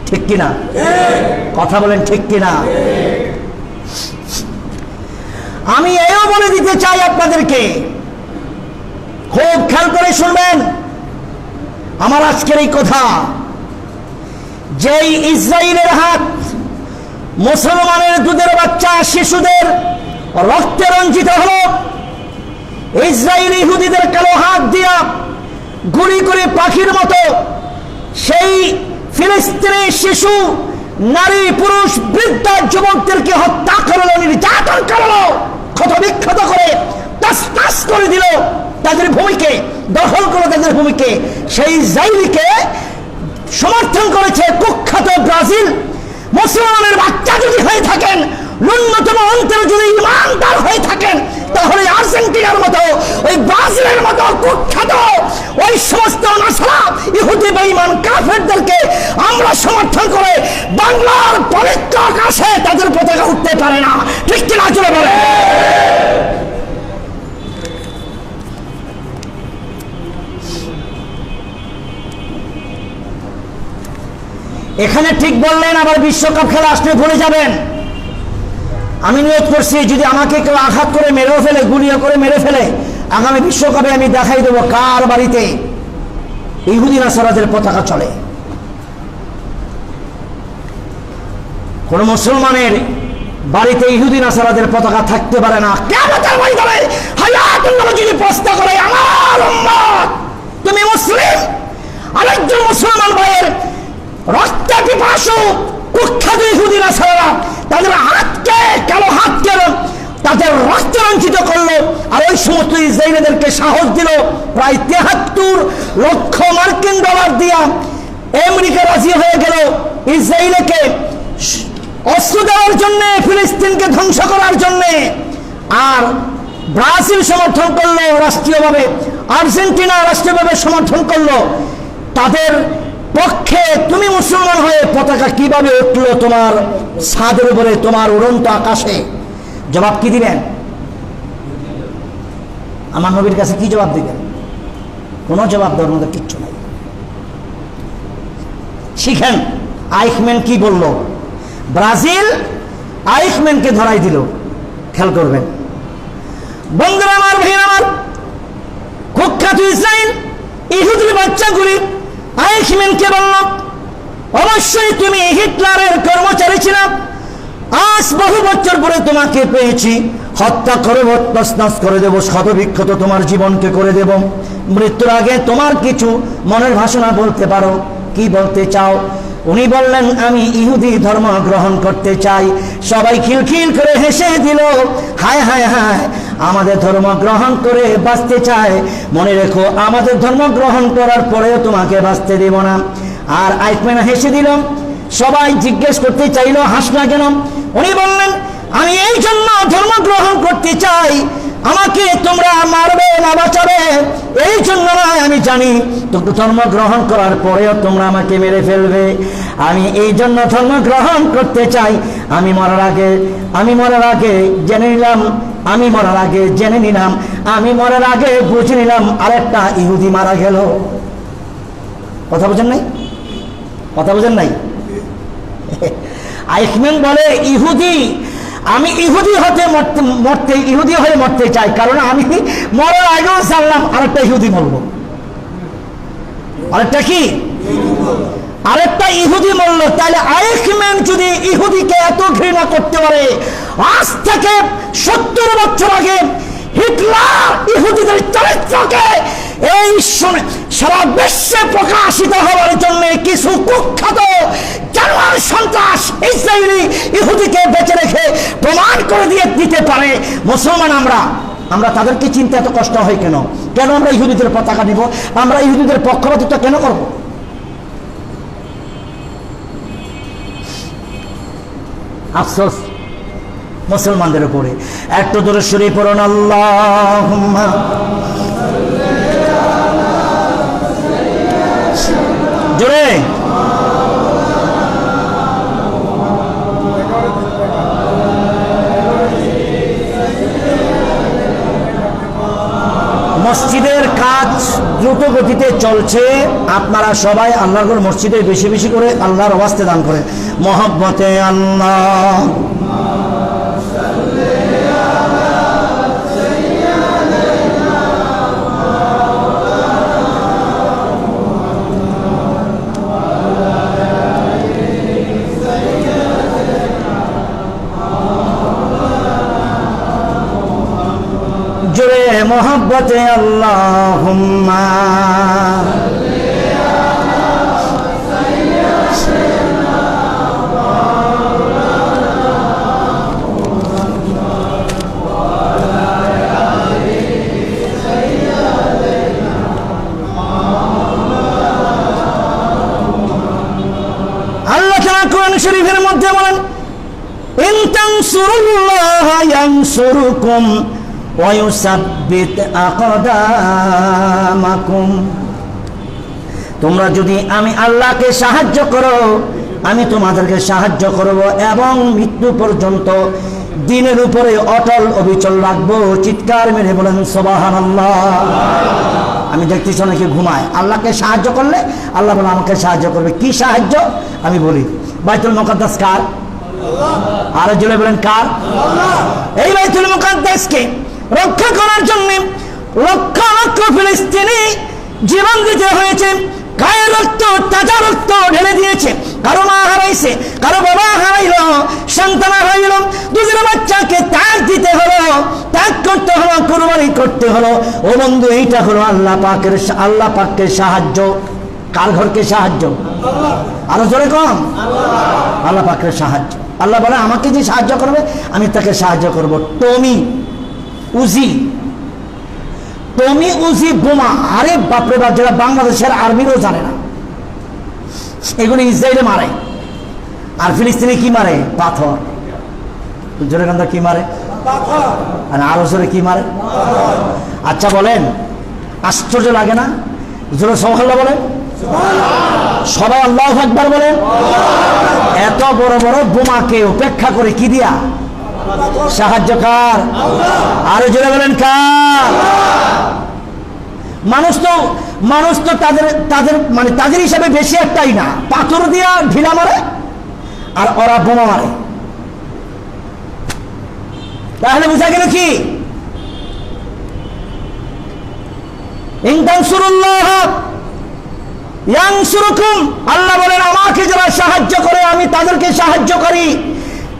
ঠিক কিনা? কথা বলেন ঠিক কিনা? আমি এও বলে দিতে চাই আপনাদেরকে, খুব খেয়াল করে শুনবেন আমার আজকের এই কথা। যেই ইসরায়েলের হাত মুসলমানের দুধের বাচ্চা শিশুদের রক্তে রঞ্জিত হলো, ইসরায়েল ইহুদিদের কালো হাত দিয়া গুলি করে পাখির মতো সেই ফিলিস্তিনি শিশু, নারী, পুরুষ, বৃদ্ধ, যুবকদেরকে হত্যা করলো, নির্যাতন করলো, ক্ষতবিক্ষত করে তাস করে দিল তাদের ভূমিকে, দখল করলো তাদের ভূমিকে। সেই ইসরায়েলকে সমর্থন করেছে কুখ্যাত ব্রাজিল। মুসলমানের বাচ্চা যদি হয়ে থাকেন, ন্যূনতম অন্তরে যদি ইমানদার হয়ে থাকেন, তাহলে আর্জেন্টিনার মতো, ওই ব্রাজিলের মতো কুখ্যাত ওই সমস্ত নাসারা, ইহুদি বেঈমান কাফেরদেরকে আমরা সমর্থন করে বাংলার পবিত্র আকাশে তাদের পতাকা উঠতে পারে না। ঠিক কিনা জোরে বলে? এখানে ঠিক বললেন, আবার বিশ্বকাপ খেলা আসলে ভুলে যাবেন। আমি নিয়ত করছি, যদি আমাকে কেউ আঘাত করে মেরেও ফেলে, গুলিও করে মেরে ফেলে, আগামী বিশ্বকাপে আমি দেখাই দেবো কার বাড়িতে ইহুদি নাসারাদের পতাকা চলে। কোন মুসলমানের বাড়িতে ইহুদি নাসারাদের পতাকা থাকতে পারে না। কিয়ামতের ময়দানে হায়াতুল্লাহ যদি প্রশ্ন করে, আমার উম্মত তুমি মুসলিম, আরেকজন মুসলমান ভাইয়ের রক্তে পিপাসু কুখ্যাত ইহুদি নাসারা তাদের হাতকে, কালো হাতকে তাদের রক্ত রঞ্জিত করলো, আর ওই সমস্ত ইসরায়েলিদেরকে সাহস দিল। প্রায় 73 লক্ষ মার্কিন ডলার দিয়া আমেরিকা রাজি হয়ে গেল ইসরায়েলকে অস্ত্র দেওয়ার জন্য, ফিলিস্তিনকে ধ্বংস করার জন্য। আর ব্রাজিল সমর্থন করলো রাষ্ট্রীয়ভাবে, আর্জেন্টিনা রাষ্ট্রীয়ভাবে সমর্থন করলো। তাদের পক্ষে তুমি মুসলমান হয়ে পতাকা কিভাবে উঠলো তোমার ছাদের উপরে, তোমার উড়ন্ত আকাশে? জবাব কি দিবেন? আমার নবীর কাছে কি জবাব দিবেন? কোনো জবাব দেওয়ার মতো কিচ্ছু নাই। শিখেন আইখম্যান কি বলল। ব্রাজিল আইখম্যানকে ধরাই দিল। খেয়াল করবেন বন্ধুরা আমার, ভাইয়েরা আমার, কুখ্যাত ইসরায়েল ইহুদির বাচ্চাগুলি আইখম্যানকে বলল, অবশ্যই তুমি হিটলারের কর্মচারী ছিলাম, আজ বহু বছর পরে তোমাকে পেয়েছি, হত্যা করে তছনছ করে দেব, ক্ষতবিক্ষত তোমার জীবনকে করে দেব। মৃত্যুর আগে তোমার কিছু মনের ভাষণা বলতে পারো, কি বলতে চাও? উনি বললেন, আমি ইহুদি ধর্ম গ্রহণ করতে চাই। সবাই খিলখিল করে হেসে দিল। হায় হায় হায়, আমাদের ধর্ম গ্রহণ করে বাঁচতে চায়। মনে রেখো, আমাদের ধর্ম গ্রহণ করার পরেও তোমাকে বাঁচতে দেব না। আর আইখম্যান হেসে দিল। সবাই জিজ্ঞেস করতে চাইল, হাসনা কেন? উনি বললেন, আমি এই জন্য ধর্ম গ্রহণ করতে চাই, আমাকে তোমরা মারবে না বাঁচাবে এই জন্য নয়, আমি জানি ধর্ম গ্রহণ করার পরেও তোমরা আমাকে মেরে ফেলবে। আমি এই জন্য ধর্ম গ্রহণ করতে চাই। আমি মরার আগে জেনে নিলাম আরেকটা ইহুদি মারা গেল। কথা বোঝেন নাই? আইখম্যান বলে, আমি ইহুদি হয়ে মরতে চাই, কারণ আমি মরার আগেও জানলাম আরেকটা ইহুদি মরল। আরেকটা ইহুদি মরল। তাহলে আইখম্যান যদি ইহুদিকে এত ঘৃণা করতে পারে, আজ থেকে 70 বছর আগে হিটলার ইহুদিদের চরিত্রকে এই সারা বিশ্বে প্রকাশিত হওয়ার জন্য কিছু কুখ্যাত জানোয়ার সন্ত্রাস ইসরায়েলি ইহুদিকে বেঁচে রেখে প্রমাণ করে দিতে পারে। মুসলমান আমরা তাদেরকে চিনতে এত কষ্ট হয় কেন? আমরা ইহুদিদের পতাকা নিব? আমরা ইহুদিদের পক্ষপাতিত্ব কেন করব? আফসোস মুসলমানদের উপরে। একটু দূরে সরে পড়ুন, আল্লাহুম্মা জোরে। মসজিদের কাজ দ্রুত গতিতে চলছে। আপনারা সবাই আল্লাহর মসজিদে বেশি বেশি করে আল্লাহর ওয়াস্তে দান করেন। মহব্বতে আল্লাহ। জোরে মহব্বত মহব্বতে আল্লাহুম্মা কোরআন শরীফের মধ্যে বলেন ইন তানসুরুল্লাহা ইয়ানসুরুকুম ওয়া ইউসাব্বিত আকদামাকুম, তোমরা যদি আমি আল্লাহকে সাহায্য করো আমি তোমাদেরকে সাহায্য করব এবং মৃত্যু পর্যন্ত দ্বীনের উপরে অটল অবিচল রাখবো। চিৎকার মেরে বলেন সুবহানাল্লাহ। আমি দেখতেছি অনেকে ঘুমায়, আল্লাহকে সাহায্য করলে আল্লাহ বলে আমাকে সাহায্য করবে। কি সাহায্য আমি বলি, বাইতুল মুকাদ্দাস কার? আরো জোরে বলেন কার? এই বাইতুল মুকাদ্দাসকে রক্ষা করার জন্য লক্ষ লক্ষ ফিলিস্তিনি জীবন দিতে হয়েছে, গায়ের রক্ত তাজা রক্ত ঢেলে দিয়েছে। কারো মা হারাইছে, কারো বাবা হারাইলো, সন্তান হারাইলো, দুজন বাচ্চাকে ত্যাগ দিতে হলো, ত্যাগ করতে হলো, কুরবানি করতে হলো। ও বন্ধু, এইটা হলো আল্লাহ পাকের সাহায্য। কার ঘরকে সাহায্য? আরো জোরে কম, আল্লাহ পাকের সাহায্য। আল্লাহ বলে আমাকে যে সাহায্য করবে আমি তাকে সাহায্য করব। টমি উজি বোমা, আরে বাপরে বাপ, যারা বাংলাদেশের আর্মিরও জানে না, এগুলো ইসরায়েলে মারে। আর ফিলিস্তিনে কি মারে? পাথর। জোরে কান্দা কি মারে? আর আরো জোরে কি মারে? আচ্ছা বলেন, আশ্চর্য লাগে না? জোরে সুবহানাল্লাহ বলেন, সবাই আল্লাহু আকবার বলেন। এত বড় বড় বোমাকে উপেক্ষা করে কি দিয়া সাহায্য কার? আরো জোরে বলেন কার? মানুষ তো তাদের হিসাবে বেশি একটাই না, পাথর দিয়া ঢিলা মারে আর ওরা বোমা মারে। তাহলে বুঝা গেল কি? ইন তানসুরুল্লাহ ইয়ানসুরুকুম, আল্লাহ বলেন আমাকে যারা সাহায্য করে আমি তাদেরকে সাহায্য করি।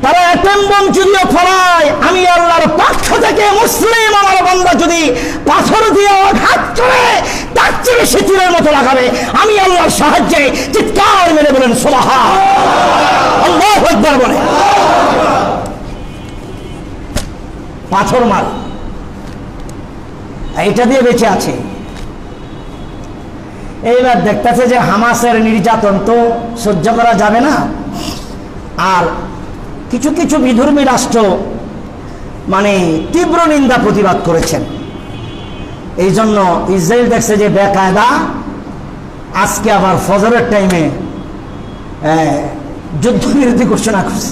তারা এতেম্বম যদিও ফলায়, আমি আল্লাহর পক্ষ থেকে মুসলিম আমার বান্দা যদি পাথর দিয়ে আঘাত করে তার চেয়ে বেশি তীরের মতো লাগাবে, আমি আল্লাহর সাহায্যে চিৎকার মেরে বলেন সুবহানাল্লাহ, আল্লাহু আকবার বলে পাথর মার, এইটা দিয়ে বেঁচে আছে। এইবার দেখতেছে যে হামাসের নির্যাতন তো সহ্য করা যাবে না, আর কিছু কিছু বিধর্মী রাষ্ট্র তীব্র নিন্দা প্রতিবাদ করেছেন। এই জন্য ইসরায়েল দেখছে যে বেকায়দা আজকে আবার ফজরের টাইমে যুদ্ধবিরতি ঘোষণা করছে।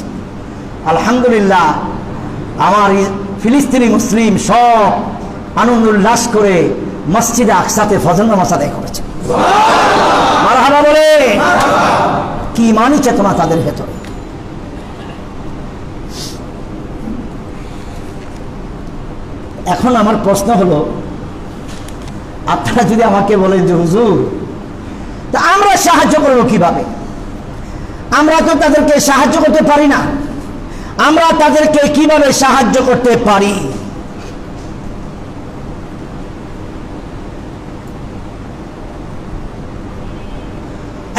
আলহামদুলিল্লাহ, আমার ফিলিস্তিনি মুসলিম সব আনন্দ উল্লাস করে মসজিদে আকসাতে ফজর নামাজ আদায় করেছে। মারহাবা বলে, কি ইমানি চেতনা তাদের ভেতরে। এখন আমার প্রশ্ন হলো, আপনারা যদি আমাকে বলেন যে হুজুর তা আমরা সাহায্য করবো কিভাবে? আমরা তো তাদেরকে সাহায্য করতে পারি না, আমরা তাদেরকে কিভাবে সাহায্য করতে পারি?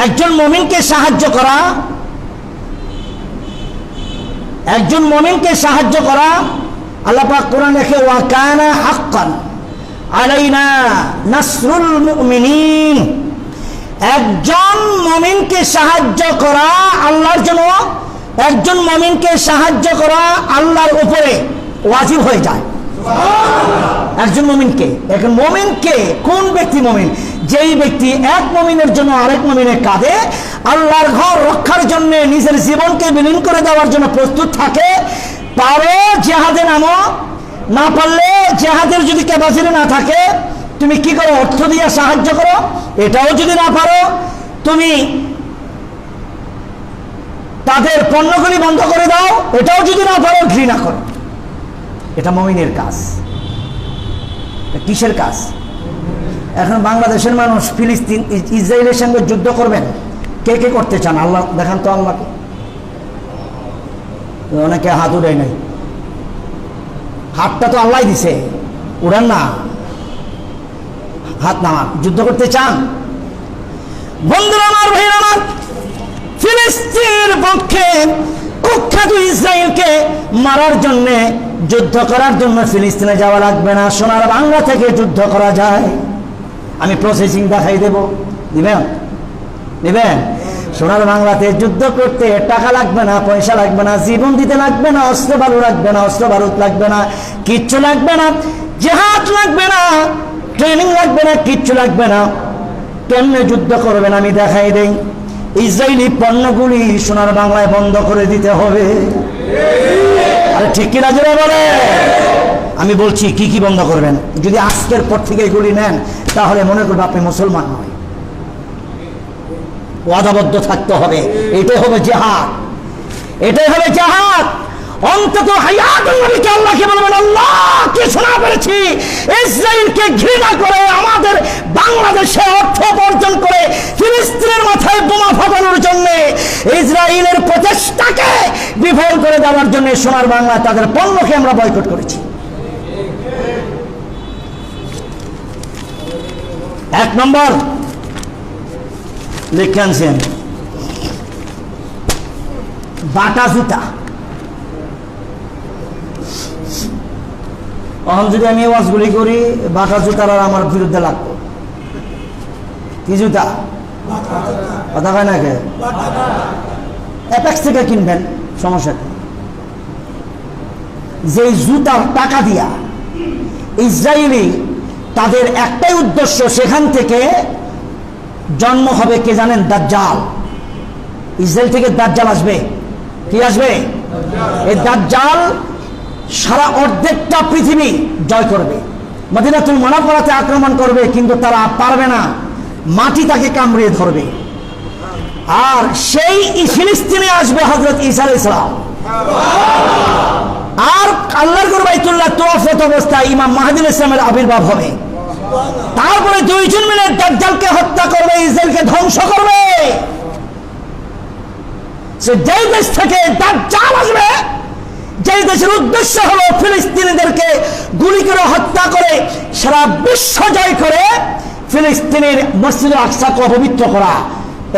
একজন মুমিনকে সাহায্য করা, আল্লাহ পাক কোরআন লেখে ওয়া কানা হাক্কান আলাইনা নাসরুল মুমিনিন। একজন মুমিনকে সাহায্য করা আল্লাহর জন্য, একজন মুমিনকে সাহায্য করা আল্লাহর উপরে ওয়াজিব হয়ে যায়। একজন মুমিনকে, এখন মুমিনকে কোন ব্যক্তি মুমিন? যেই ব্যক্তি এক মুমিনের জন্য আরেক মুমিনের কাঁধে, আল্লাহর ঘর রক্ষার জন্য নিজের জীবনকে বিলীন করে দেওয়ার জন্য প্রস্তুত থাকে। পারো জেহাদে নামো, না পারলে জেহাদের যদি ক্যাপাসিটি না থাকে তুমি কি করো? অর্থ দিয়ে সাহায্য করো। এটাও যদি না পারো তুমি তাদের পণ্যগুলি বন্ধ করে দাও। এটাও যদি না পারো ঘৃণা করো। এটা মুমিনের কাজ। কিসের কাজ? এখন বাংলাদেশের মানুষ ফিলিস্তিন ইসরায়েলের সঙ্গে যুদ্ধ করবেন, কে কে করতে চান? আল্লাহ দেখান তো আল্লাহকে। অনেকে হাত উড়ায় নাই, হাতটা তো আল্লাহ দিছে, উড়ান না। হাত নামান। যুদ্ধ করতে চান? বন্ধুরা আমার, ভাইরা আমার, ফিলিস্তিনের পক্ষে কুখ্যাত ইসরায়েলকে মারার জন্য, যুদ্ধ করার জন্য ফিলিস্তিনে যাওয়া লাগবে না, সোনার বাংলা থেকে যুদ্ধ করা যায়। আমি প্রসেসিং দেখাই দেব, দিবেন? দিবেন? সোনার বাংলাতে যুদ্ধ করতে টাকা লাগবে না, পয়সা লাগবে না, জীবন দিতে লাগবে না, অস্ত্র বারুদ লাগবে না, অস্ত্র বারুদ লাগবে না, কিচ্ছু লাগবে না, জিহাদ লাগবে না, ট্রেনিং লাগবে না, কিচ্ছু লাগবে না। কেমনে যুদ্ধ করবেন আমি দেখাই দেই। ইসরায়েলি পণ্যগুলি সোনার বাংলায় বন্ধ করে দিতে হবে। আরে ঠিক কিনা জোরে বলে? আমি বলছি কি কি বন্ধ করবেন। যদি আজকের পর থেকে এগুলি নেন তাহলে মনে করবে আপনি মুসলমান নয়। ওয়াদাবদ্ধ থাকতে হবে। এটাই হবে জিহাদ, এটাই হবে জিহাদ। অন্তত হায়াতুল নবীকে আল্লাহকে বলবেন, আল্লাহ কি শোনা পেরেছি ইসরায়েলকে ঘৃণা করে আমাদের বাংলাদেশে অর্থ উপার্জন করে ফিলিস্তিনের মাথায় বোমা ফাটানোর জন্য, ইসরায়েলের প্রচেষ্টাকে বিফল করে দেওয়ার জন্য সোনার বাংলা তাদের পণ্যকে আমরা বয়কট করেছি। এক নম্বর লিখে আনছেন বাটা জুতা। এখন যদি আমি ওয়াজগুলি করি, বাটা জুতার আর আমার বিরুদ্ধে লাগবো। কি জুতা? কথা কয় না কে? অ্যাপেক্স থেকে কিনবেন, সমস্যা কি? যে জুতার টাকা দিয়া ইসরায়েলি, তাদের একটাই উদ্দেশ্য, সেখান থেকে জন্ম হবে কে জানেন? দাজ্জাল। ইসরায়েল থেকে দাজ্জাল আসবে। কি আসবে? এই দাজ্জাল সারা অর্ধেকটা পৃথিবী জয় করবে, মদিনাতুল মুনাওয়ারাতে আক্রমণ করবে, কিন্তু তারা পারবে না, মাটি তাকে কামড়িয়ে ধরবে। আর সেই ফিলিস্তিনে আসবে হযরত ঈসা আলাইহিস সালাম। আর আল্লাহর ঘর বাইতুল্লাহ তওয়াফরত অবস্থায় ইমাম মাহদী আলাইহিস সালামের আবির্ভাব হবে। তারপরে দুইজন মিলে দাজ্জালকে হত্যা করবে, ইসরায়েলকে ধ্বংস করবে। সে যেই দেশ থেকে দাজ্জাল আসবে, যেই দেশের উদ্দেশ্য হলো ফিলিস্তিনিদেরকে গুলি করে হত্যা করে সারা বিশ্ব জয় করে ফিলিস্তিনের মসজিদ আকসাকে অপবিত্র করা,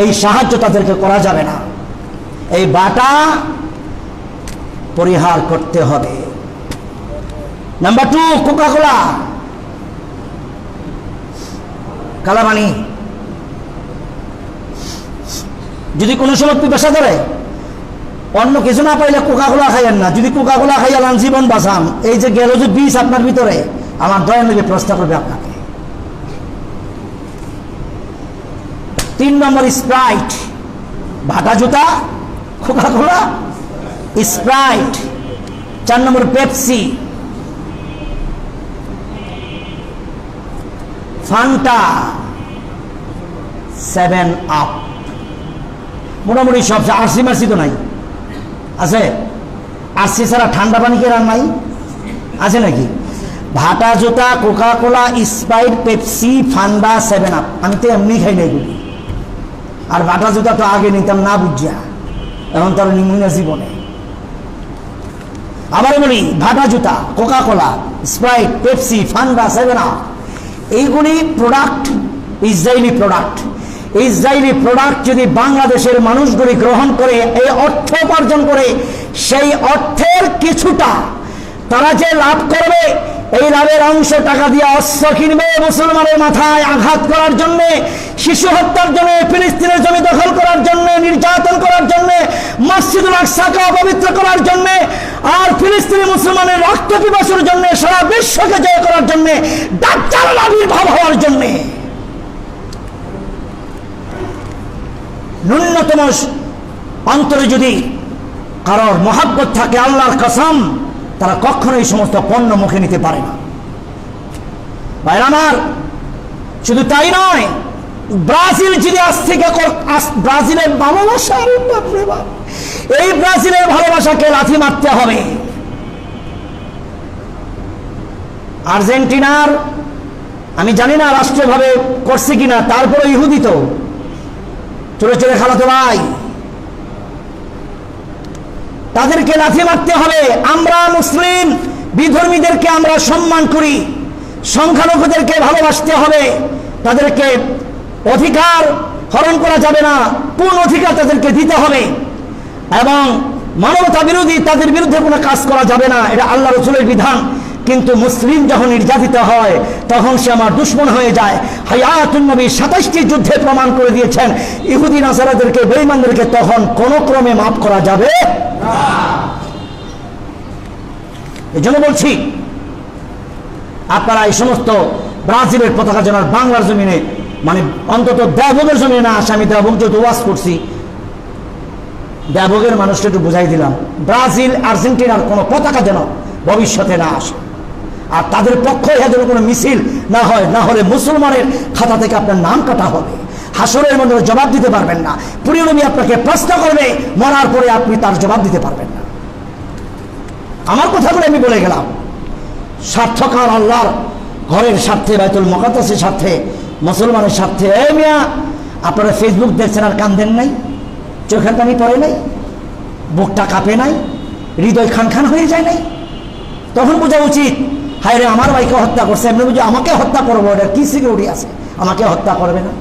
এই সাহায্য তাদেরকে করা যাবে না। এই বাটা পরিহার করতে হবে। Number 2, Coca-Cola, Kalapani. যদি কোনো সময় পিপাসা ধরে, অন্য কিছু না পাইলে কোকা-কোলা খাইয়েন না। যদি কোকা-কোলা খাইয়ালান জীবন বাঁচান, এই যে গেল যে বিষ আপনার ভিতরে, আমার দয়া নিয়ে প্রশ্ন করবে আপনাকে। 3 নম্বর স্প্রাইট, ভাটা জুতা, কোকা-কোলা, স্প্রাইট। 4 নম্বর পেপসি, ফান্টা, 7 আপ। মোটামুটি সব। আরসি মারসি তো নাই? আছে? আরসি ছাড়া ঠান্ডা পানি কেনার নাই? আছে নাকি? ভাটা জুতা, কোকা-কোলা, স্প্রাইট, পেপসি, ফান্ডা, 7 আপ। আমি তো এমনি খাই না এগুলি। আর ভাটা জুতা তো আগে নিতাম না বুঝিয়া, এখন তার নিমুনা জীবনে। আবার বলি, ভাটা জুতা, কোকা-কোলা, স্প্রাইট, পেপসি, ফান্ডা, 7 আপ, এইগুলি product, Israeli product. Israeli product যদি বাংলাদেশের মানুষগুলি গ্রহণ করে, এই অর্থ উপার্জন করে, সেই অর্থের কিছুটা তারা যে লাভ করবে, এই লাভের অংশ টাকা দিয়ে অস্ত্র কিনবে, মুসলমানের মাথায় আঘাত করার জন্য, শিশু হত্যার জন্য, ফিলিস্তিনের জমি দখল করার জন্য, নির্যাতন করার জন্য, মসজিদুল আকসাকে অপবিত্র করার জন্য, আর ফিলিস্তিনি মুসলমানের রক্ত পিপাসুর জন্য, সারা বিশ্বকে জয় করার জন্য, দাজ্জালের আবির্ভাব হওয়ার জন্য। ন্যূনতম অন্তরে যদি কারোর মহাব্বত থাকে, আল্লাহর কসম, তারা কখনো এই সমস্ত পণ্য মুখে নিতে পারে না। ভাইরা আমার, শুধু তাই নয়, ব্রাজিল যদি আজ থেকে, ব্রাজিলের ভালোবাসা, এই ব্রাজিলের ভালোবাসাকে লাথি মারতে হবে। আর্জেন্টিনার আমি জানি না রাষ্ট্রীয়ভাবে করছে কিনা, তারপরে ইহুদি তো চলে চলে খালাতো ভাই, তাদেরকে লাথি মারতে হবে। আমরা মুসলিম বিধর্মীদেরকে আমরা সম্মান করি, সংখ্যালঘুদেরকে ভালোবাসতে হবে, তাদেরকে অধিকার হরণ করা যাবে না, পূর্ণ অধিকার তাদেরকে দিতে হবে, এবং মানবতা বিরোধী তাদের বিরুদ্ধে কোনো কাজ করা যাবে না, এটা আল্লাহ রাসূলের বিধান। কিন্তু মুসলিম যখন নির্যাতিত হয় তখন সে আমার দুশমন হয়ে যায়। হায়াতুন নবী 27টি যুদ্ধে প্রমাণ করে দিয়েছেন ইহুদি নাসারাদেরকে, বেঈমানদেরকে তখন কোনো ক্রমে মাফ করা যাবে না। এই জন্য বলছি আপনারা এই সমস্ত ব্রাজিলের পতাকা যেন বাংলার জমিনে, মানে অন্তত দেবভোগের জমিনে না আসে। আমি দেবভোগ যেহেতু ওয়াজ করছি, দেবভোগের মানুষকে একটু বুঝাই দিলাম, ব্রাজিল আর্জেন্টিনার কোনো পতাকা যেন ভবিষ্যতে না আসে, আর তাদের পক্ষে যেন কোনো মিছিল না হয়, না হলে মুসলমানের খাতা থেকে আপনার নাম কাটা হবে, হাসরের মধ্যে জবাব দিতে পারবেন না, প্রিয় নবী আপনাকে প্রশ্ন করবে, মরার পরে আপনি তার জবাব দিতে পারবেন না। আমার কথাগুলো আমি বলে গেলাম, স্বার্থকার আল্লাহর ঘরের স্বার্থে, বাইতুল মুকাদ্দাসের স্বার্থে, মুসলমানের স্বার্থে। এই মিয়া, আপনারা ফেসবুক দেখছেন আর কান্দেন নাই, চোখের পানি পড়ে নাই, বুকটা কাঁপে নাই, হৃদয় খান খান হয়ে যায় নাই? তখন বোঝা উচিত, হায় রে আমার ভাইকে হত্যা করছে, এমনি বুঝে আমাকে হত্যা করবো, এটা কি সিকিউরিটি আছে আমাকে হত্যা করবে না?